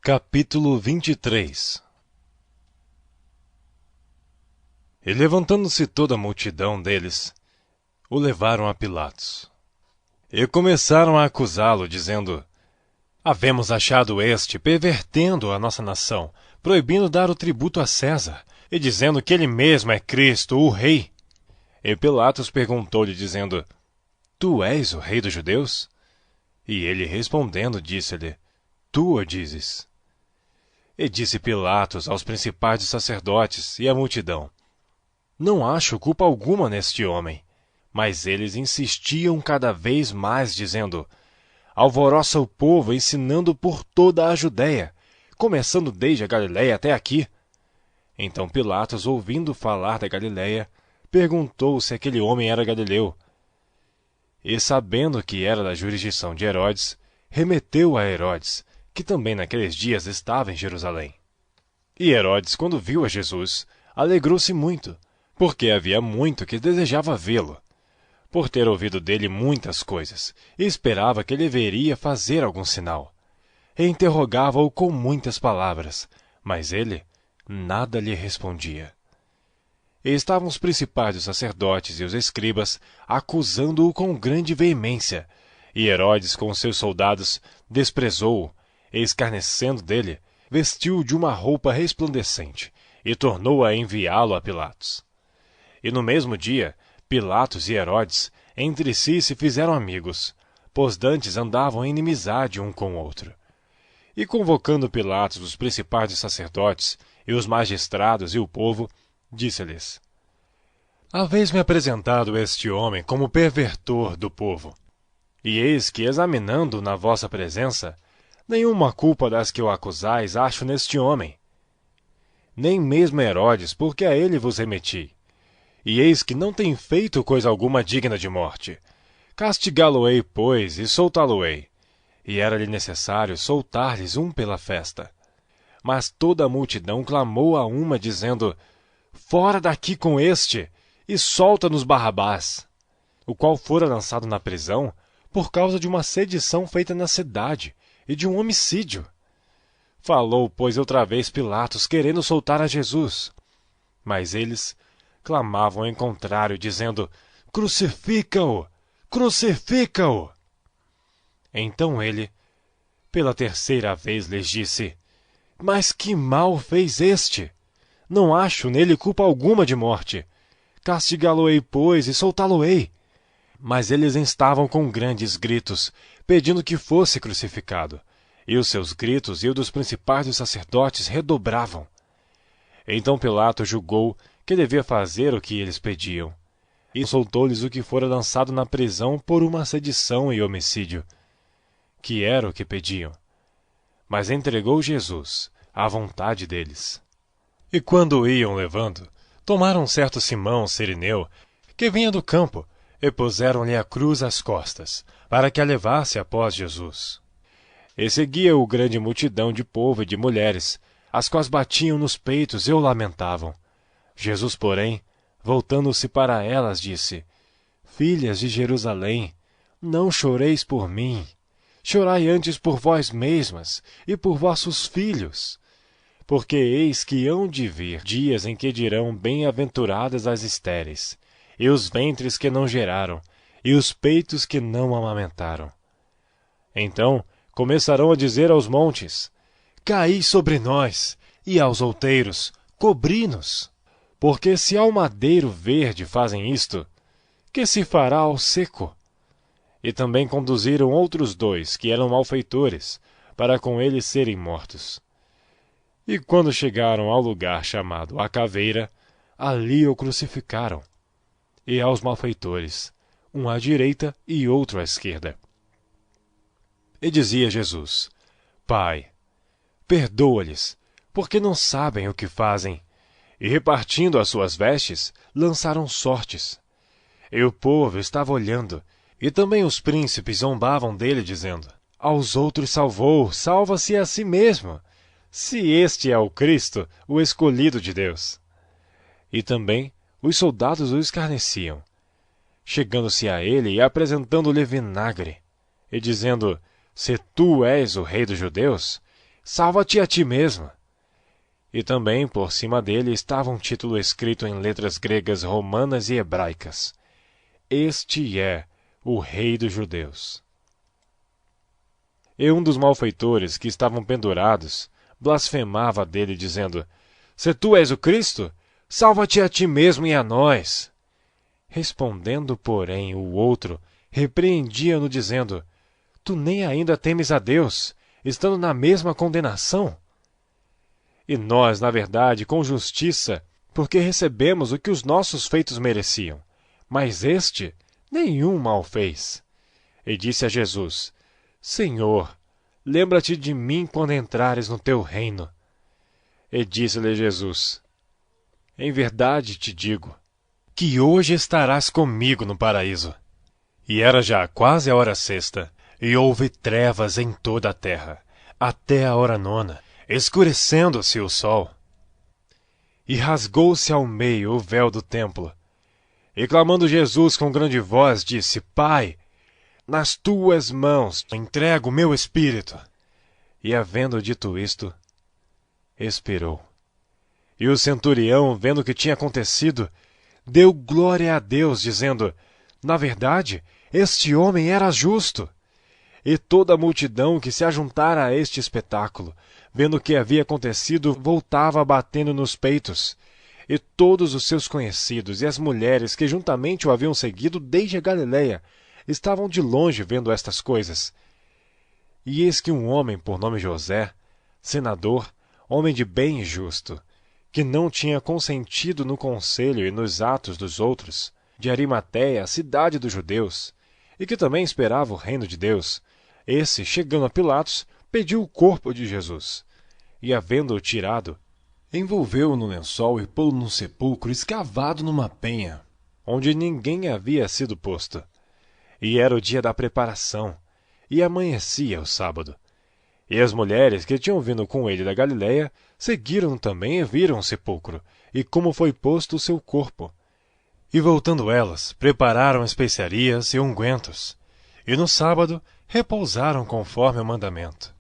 Capítulo 23. E levantando-se toda a multidão deles, o levaram a Pilatos. E começaram a acusá-lo, dizendo: Havemos achado este pervertendo a nossa nação, proibindo dar o tributo a César, e dizendo que ele mesmo é Cristo, o Rei. E Pilatos perguntou-lhe, dizendo: Tu és o Rei dos Judeus? E ele respondendo, disse-lhe: Tu o dizes. E disse Pilatos aos principais dos sacerdotes e à multidão: Não acho culpa alguma neste homem. Mas eles insistiam cada vez mais, dizendo: Alvoroça o povo, ensinando por toda a Judéia, começando desde a Galiléia até aqui. Então Pilatos, ouvindo falar da Galiléia, perguntou se aquele homem era galileu. E sabendo que era da jurisdição de Herodes, remeteu a Herodes, que também naqueles dias estava em Jerusalém. E Herodes, quando viu a Jesus, alegrou-se muito, porque havia muito que desejava vê-lo, por ter ouvido dele muitas coisas, e esperava que ele veria fazer algum sinal. E interrogava-o com muitas palavras, mas ele nada lhe respondia. E estavam os principais dos sacerdotes e os escribas acusando-o com grande veemência, e Herodes com os seus soldados desprezou-o, e escarnecendo dele, vestiu-o de uma roupa resplandecente, e tornou a enviá-lo a Pilatos. E no mesmo dia, Pilatos e Herodes entre si se fizeram amigos, pois dantes andavam em inimizade um com o outro. E convocando Pilatos os principais dos sacerdotes, e os magistrados e o povo, disse-lhes: Haveis-me apresentado este homem como pervertor do povo. E eis que, examinando na vossa presença, nenhuma culpa das que o acusais acho neste homem. Nem mesmo Herodes, porque a ele vos remeti. E eis que não tem feito coisa alguma digna de morte. Castigá-lo-ei, pois, e soltá-lo-ei. E era-lhe necessário soltar-lhes um pela festa. Mas toda a multidão clamou a uma, dizendo: Fora daqui com este, e solta-nos Barrabás, o qual fora lançado na prisão por causa de uma sedição feita na cidade e de um homicídio. Falou, pois, outra vez Pilatos, querendo soltar a Jesus. Mas eles clamavam em contrário, dizendo: Crucifica-o! Crucifica-o! Então ele, pela terceira vez, lhes disse: Mas que mal fez este? Não acho nele culpa alguma de morte. Castigá-lo-ei, pois, e soltá-lo-ei. Mas eles estavam com grandes gritos, pedindo que fosse crucificado. E os seus gritos e os dos principais dos sacerdotes redobravam. Então Pilatos julgou que devia fazer o que eles pediam, e soltou-lhes o que fora lançado na prisão por uma sedição e homicídio, que era o que pediam. Mas entregou Jesus à vontade deles. E quando o iam levando, tomaram certo Simão Cireneu, que vinha do campo, e puseram-lhe a cruz às costas, para que a levasse após Jesus. E seguia-o grande multidão de povo e de mulheres, as quais batiam nos peitos e o lamentavam. Jesus, porém, voltando-se para elas, disse: Filhas de Jerusalém, não choreis por mim, chorai antes por vós mesmas e por vossos filhos. Porque eis que hão de vir dias em que dirão bem-aventuradas as estéreis, e os ventres que não geraram, e os peitos que não amamentaram. Então começarão a dizer aos montes: Caí sobre nós, e aos outeiros: Cobri-nos. Porque se ao madeiro verde fazem isto, que se fará ao seco? E também conduziram outros dois, que eram malfeitores, para com eles serem mortos. E quando chegaram ao lugar chamado A Caveira, ali o crucificaram, e aos malfeitores, um à direita e outro à esquerda. E dizia Jesus: Pai, perdoa-lhes, porque não sabem o que fazem. E repartindo as suas vestes, lançaram sortes. E o povo estava olhando, e também os príncipes zombavam dele, dizendo: Aos outros salvou, salva-se a si mesmo, se este é o Cristo, o escolhido de Deus. E também os soldados o escarneciam, chegando-se a ele e apresentando-lhe vinagre, e dizendo: Se tu és o rei dos judeus, salva-te a ti mesmo. E também, por cima dele, estava um título escrito em letras gregas, romanas e hebraicas: Este é o Rei dos Judeus. E um dos malfeitores que estavam pendurados blasfemava dele, dizendo: Se tu és o Cristo, salva-te a ti mesmo e a nós. Respondendo, porém, o outro repreendia-no, dizendo: Tu nem ainda temes a Deus, estando na mesma condenação? E nós, na verdade, com justiça, porque recebemos o que os nossos feitos mereciam. Mas este nenhum mal fez. E disse a Jesus: Senhor, lembra-te de mim quando entrares no teu reino. E disse-lhe Jesus: Em verdade te digo, que hoje estarás comigo no paraíso. E era já quase a hora sexta, e houve trevas em toda a terra, até a hora nona, escurecendo-se o sol. E rasgou-se ao meio o véu do templo. E clamando Jesus com grande voz, disse: Pai, nas tuas mãos entrego o meu espírito. E havendo dito isto, expirou. E o centurião, vendo o que tinha acontecido, deu glória a Deus, dizendo: Na verdade, este homem era justo. E toda a multidão que se ajuntara a este espetáculo, vendo o que havia acontecido, voltava batendo nos peitos. E todos os seus conhecidos e as mulheres que juntamente o haviam seguido desde a Galiléia estavam de longe vendo estas coisas. E eis que um homem por nome José, senador, homem de bem e justo, que não tinha consentido no conselho e nos atos dos outros, de Arimateia, a cidade dos judeus, e que também esperava o reino de Deus, esse, chegando a Pilatos, pediu o corpo de Jesus. E, havendo-o tirado, envolveu-o no lençol e pô-lo num sepulcro escavado numa penha, onde ninguém havia sido posto. E era o dia da preparação, e amanhecia o sábado. E as mulheres que tinham vindo com ele da Galiléia seguiram-no também e viram o sepulcro, e como foi posto o seu corpo. E voltando elas, prepararam especiarias e ungüentos, e no sábado repousaram conforme o mandamento.